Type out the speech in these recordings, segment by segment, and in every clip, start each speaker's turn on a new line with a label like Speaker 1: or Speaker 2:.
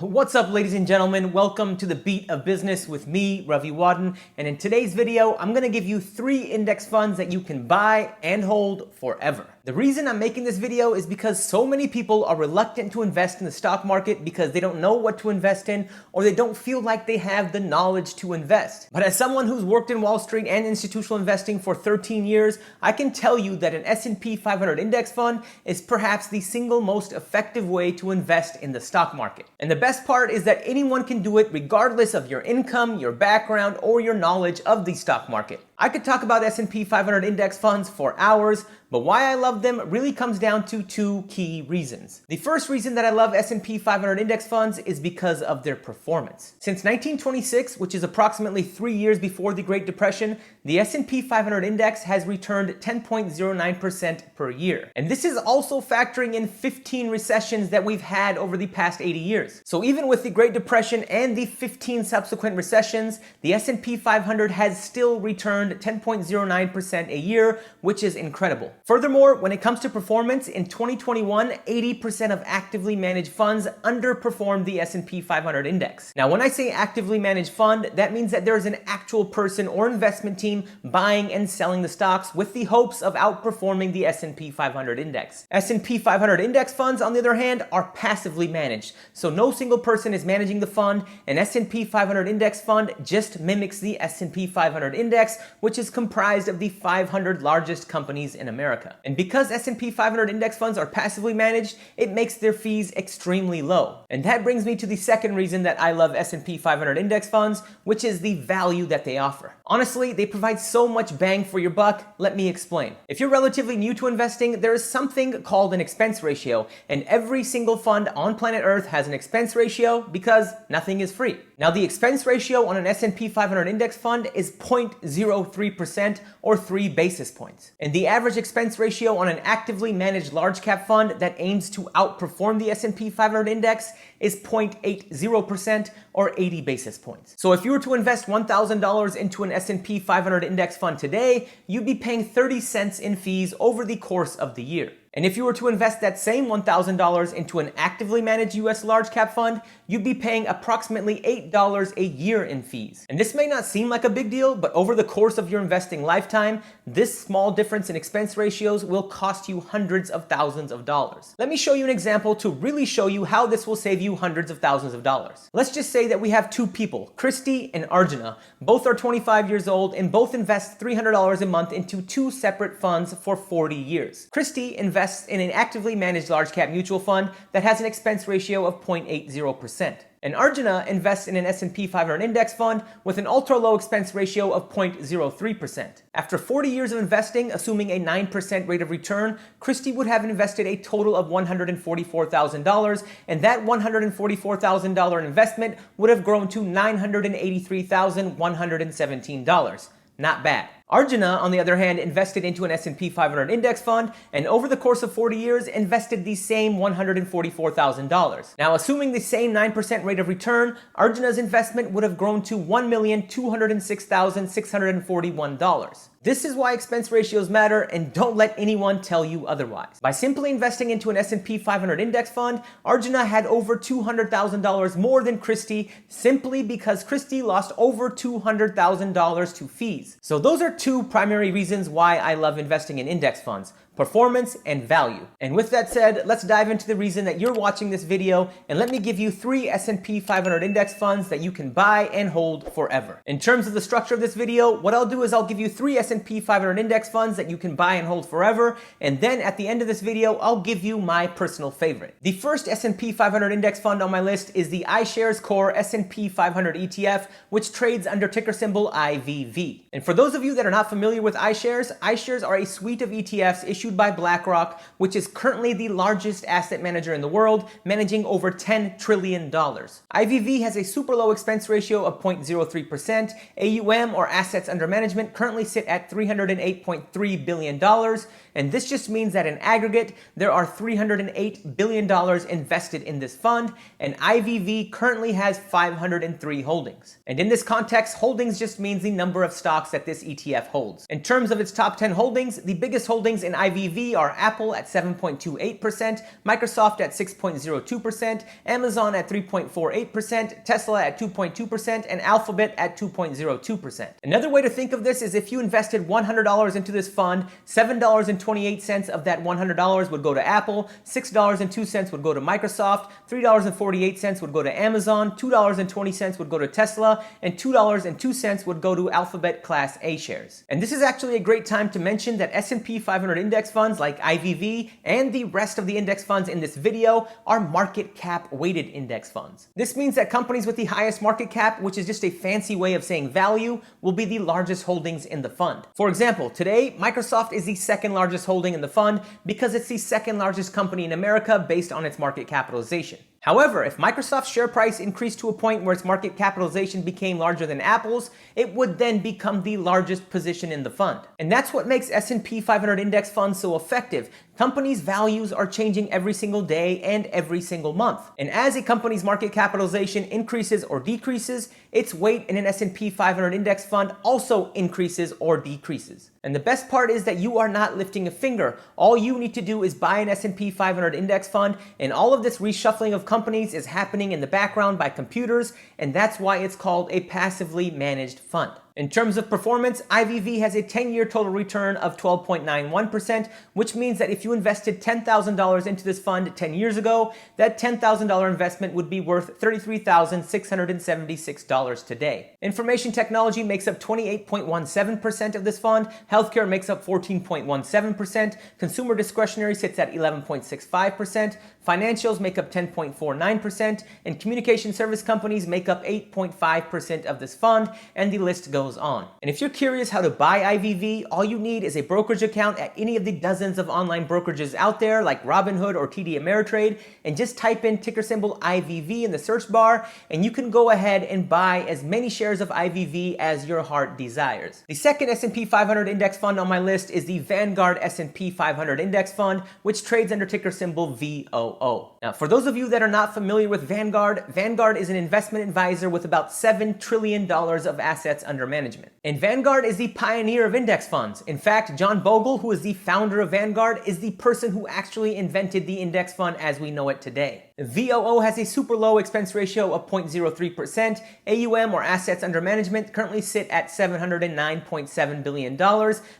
Speaker 1: What's up, ladies and gentlemen? Welcome to the Beat of Business with me, Ravi Wadden. And in today's video, I'm going to give you 3 index funds that you can buy and hold forever. The reason I'm making this video is because so many people are reluctant to invest in the stock market because they don't know what to invest in, or they don't feel like they have the knowledge to invest. But as someone who's worked in Wall Street and institutional investing for 13 years, I can tell you that an S&P 500 index fund is perhaps the single most effective way to invest in the stock market. And the best part is that anyone can do it regardless of your income, your background, or your knowledge of the stock market. I could talk about S&P 500 index funds for hours, but why I love them really comes down to 2 key reasons. The first reason that I love S&P 500 index funds is because of their performance. Since 1926, which is approximately 3 years before the Great Depression, the S&P 500 index has returned 10.09% per year. And this is also factoring in 15 recessions that we've had over the past 80 years. So even with the Great Depression and the 15 subsequent recessions, the S&P 500 has still returned 10.09% a year, which is incredible. Furthermore, when it comes to performance, in 2021, 80% of actively managed funds underperformed the S&P 500 index. Now, when I say actively managed fund, that means that there is an actual person or investment team buying and selling the stocks with the hopes of outperforming the S&P 500 index. S&P 500 index funds, on the other hand, are passively managed. So no single person is managing the fund. An S&P 500 index fund just mimics the S&P 500 index, which is comprised of the 500 largest companies in America. And because S&P 500 index funds are passively managed, it makes their fees extremely low. And that brings me to the second reason that I love S&P 500 index funds, which is the value that they offer. Honestly, they provide so much bang for your buck. Let me explain. If you're relatively new to investing, there is something called an expense ratio, and every single fund on planet Earth has an expense ratio because nothing is free. Now, the expense ratio on an S&P 500 index fund is 0.03% or 3 basis points. And the average expense ratio on an actively managed large cap fund that aims to outperform the S&P 500 index is 0.80% or 80 basis points. So if you were to invest $1,000 into an S&P 500 index fund today, you'd be paying 30 cents in fees over the course of the year. And if you were to invest that same $1,000 into an actively managed US large cap fund, you'd be paying approximately $8 a year in fees. And this may not seem like a big deal, but over the course of your investing lifetime, this small difference in expense ratios will cost you hundreds of thousands of dollars. Let me show you an example to really show you how this will save you hundreds of thousands of dollars. Let's just say that we have 2 people, Christy and Arjuna. Both are 25 years old and both invest $300 a month into 2 separate funds for 40 years. Christy invests in an actively managed large cap mutual fund that has an expense ratio of 0.80%. And Arjuna invests in an S&P 500 index fund with an ultra low expense ratio of 0.03%. After 40 years of investing, assuming a 9% rate of return, Christy would have invested a total of $144,000, and that $144,000 investment would have grown to $983,117. Not bad. Arjuna, on the other hand, invested into an S&P 500 index fund, and over the course of 40 years, invested the same $144,000. Now, assuming the same 9% rate of return, Arjuna's investment would have grown to $1,206,641. This is why expense ratios matter, and don't let anyone tell you otherwise. By simply investing into an S&P 500 index fund, Arjuna had over $200,000 more than Christy, simply because Christy lost over $200,000 to fees. So those are 2 primary reasons why I love investing in index funds: performance and value. And with that said, let's dive into the reason that you're watching this video, and let me give you 3 S&P 500 index funds that you can buy and hold forever. In terms of the structure of this video, what I'll do is I'll give you 3 S&P 500 index funds that you can buy and hold forever, and then at the end of this video, I'll give you my personal favorite. The first S&P 500 index fund on my list is the iShares Core S&P 500 ETF, which trades under ticker symbol IVV. And for those of you that are not familiar with iShares, iShares are a suite of ETFs issued by BlackRock, which is currently the largest asset manager in the world, managing over $10 trillion. IVV has a super low expense ratio of 0.03%. AUM, or assets under management, currently sit at $308.3 billion. And this just means that in aggregate, there are $308 billion invested in this fund, and IVV currently has 503 holdings. And in this context, holdings just means the number of stocks that this ETF holds. In terms of its top 10 holdings, the biggest holdings in IVV IVV are Apple at 7.28%, Microsoft at 6.02%, Amazon at 3.48%, Tesla at 2.2%, and Alphabet at 2.02%. Another way to think of this is if you invested $100 into this fund, $7.28 of that $100 would go to Apple, $6.02 would go to Microsoft, $3.48 would go to Amazon, $2.20 would go to Tesla, and $2.02 would go to Alphabet Class A shares. And this is actually a great time to mention that S&P 500 index funds like IVV and the rest of the index funds in this video are market cap weighted index funds. This means that companies with the highest market cap, which is just a fancy way of saying value, will be the largest holdings in the fund. For example, today, Microsoft is the second largest holding in the fund because it's the second largest company in America based on its market capitalization. However, if Microsoft's share price increased to a point where its market capitalization became larger than Apple's, it would then become the largest position in the fund. And that's what makes S&P 500 index funds so effective. Companies' values are changing every single day and every single month. And as a company's market capitalization increases or decreases, its weight in an S&P 500 index fund also increases or decreases. And the best part is that you are not lifting a finger. All you need to do is buy an S&P 500 index fund, and all of this reshuffling of companies is happening in the background by computers, and that's why it's called a passively managed fund. In terms of performance, IVV has a 10-year total return of 12.91%, which means that if you invested $10,000 into this fund 10 years ago, that $10,000 investment would be worth $33,676 today. Information technology makes up 28.17% of this fund, healthcare makes up 14.17%, consumer discretionary sits at 11.65%, financials make up 10.49%, and communication service companies make up 8.5% of this fund, and the list goes on. And if you're curious how to buy IVV, all you need is a brokerage account at any of the dozens of online brokerages out there like Robinhood or TD Ameritrade, and just type in ticker symbol IVV in the search bar, and you can go ahead and buy as many shares of IVV as your heart desires. The second S&P 500 index fund on my list is the Vanguard S&P 500 index fund, which trades under ticker symbol VOO. Now, for those of you that are not familiar with Vanguard, Vanguard is an investment advisor with about $7 trillion of assets under management. And Vanguard is the pioneer of index funds. In fact, John Bogle, who is the founder of Vanguard, is the person who actually invented the index fund as we know it today. VOO has a super low expense ratio of 0.03%. AUM, or assets under management, currently sit at $709.7 billion,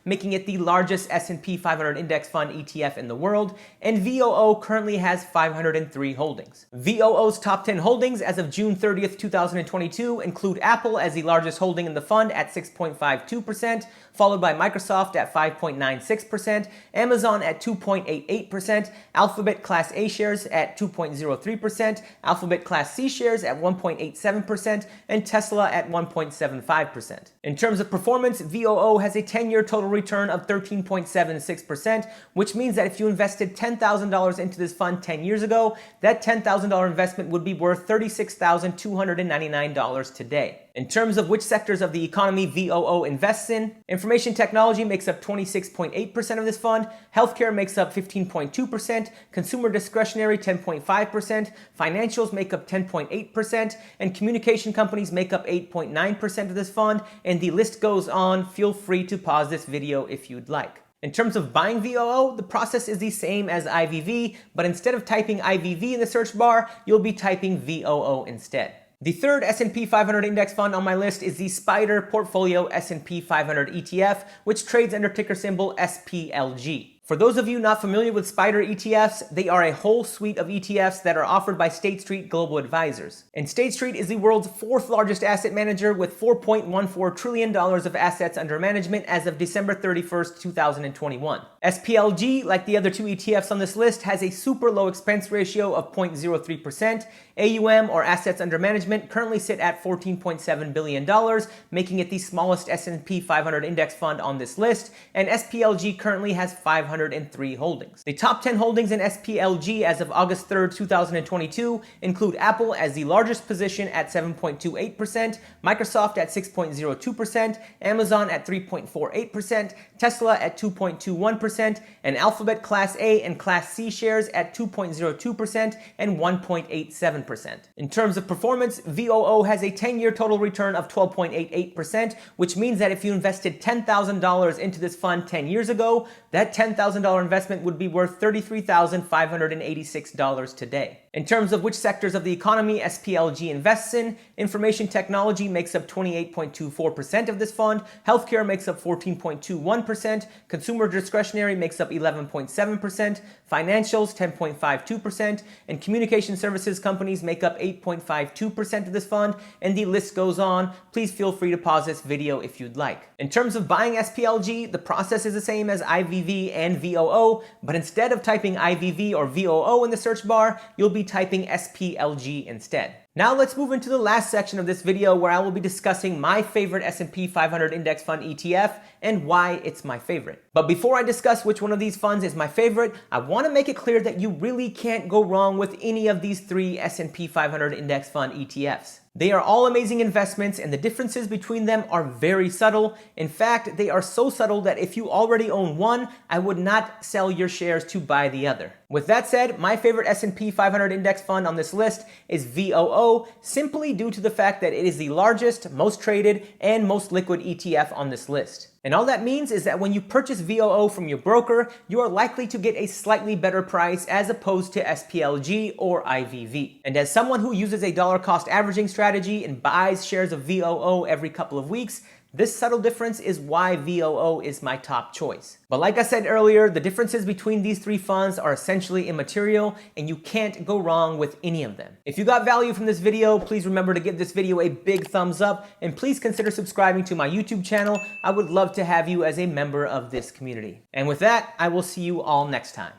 Speaker 1: making it the largest S&P 500 index fund ETF in the world. And VOO currently has 503 holdings. VOO's top 10 holdings as of June 30th, 2022 include Apple as the largest holding in the fund at 6.52%, followed by Microsoft at 5.96%, Amazon at 2.88%, Alphabet Class A shares at 2.03%, Alphabet Class C shares at 1.87%, and Tesla at 1.75%. In terms of performance, VOO has a 10-year total return of 13.76%, which means that if you invested $10,000 into this fund 10 years ago, that $10,000 investment would be worth $36,299 today. In terms of which sectors of the economy VOO invests in, information technology makes up 26.8% of this fund, healthcare makes up 15.2%, consumer discretionary 10.5%, financials make up 10.8%, and communication companies make up 8.9% of this fund, and the list goes on. Feel free to pause this video if you'd like. In terms of buying VOO, the process is the same as IVV, but instead of typing IVV in the search bar, you'll be typing VOO instead. The third S&P 500 index fund on my list is the SPDR Portfolio S&P 500 ETF, which trades under ticker symbol SPLG. For those of you not familiar with SPDR ETFs, they are a whole suite of ETFs that are offered by State Street Global Advisors. And State Street is the world's fourth largest asset manager with $4.14 trillion of assets under management as of December 31st, 2021. SPLG, like the other two ETFs on this list, has a super low expense ratio of 0.03%. AUM, or assets under management, currently sit at $14.7 billion, making it the smallest S&P 500 index fund on this list, and SPLG currently has 503 holdings. The top 10 holdings in SPLG as of August 3rd, 2022 include Apple as the largest position at 7.28%, Microsoft at 6.02%, Amazon at 3.48%, Tesla at 2.21%, 1.7%, and Alphabet Class A and Class C shares at 2.02% and 1.87%. In terms of performance, VOO has a 10-year total return of 12.88%, which means that if you invested $10,000 into this fund 10 years ago, that $10,000 investment would be worth $33,586 today. In terms of which sectors of the economy SPLG invests in, information technology makes up 28.24% of this fund, healthcare makes up 14.21%, consumer discretionary makes up 11.7%, financials 10.52%, and communication services companies make up 8.52% of this fund, and the list goes on. Please feel free to pause this video if you'd like. In terms of buying SPLG, the process is the same as IVV and VOO, but instead of typing IVV or VOO in the search bar, you'll be typing SPLG instead. Now let's move into the last section of this video where I will be discussing my favorite S&P 500 index fund ETF and why it's my favorite. But before I discuss which one of these funds is my favorite, I want to make it clear that you really can't go wrong with any of these three S&P 500 index fund ETFs. They are all amazing investments, and the differences between them are very subtle. In fact, they are so subtle that if you already own one, I would not sell your shares to buy the other. With that said, my favorite S&P 500 index fund on this list is VOO, simply due to the fact that it is the largest, most traded, and most liquid ETF on this list. And all that means is that when you purchase VOO from your broker, you are likely to get a slightly better price as opposed to SPLG or IVV. And as someone who uses a dollar cost averaging strategy and buys shares of VOO every couple of weeks, this subtle difference is why VOO is my top choice. But like I said earlier, the differences between these three funds are essentially immaterial, and you can't go wrong with any of them. If you got value from this video, please remember to give this video a big thumbs up, and please consider subscribing to my YouTube channel. I would love to have you as a member of this community. And with that, I will see you all next time.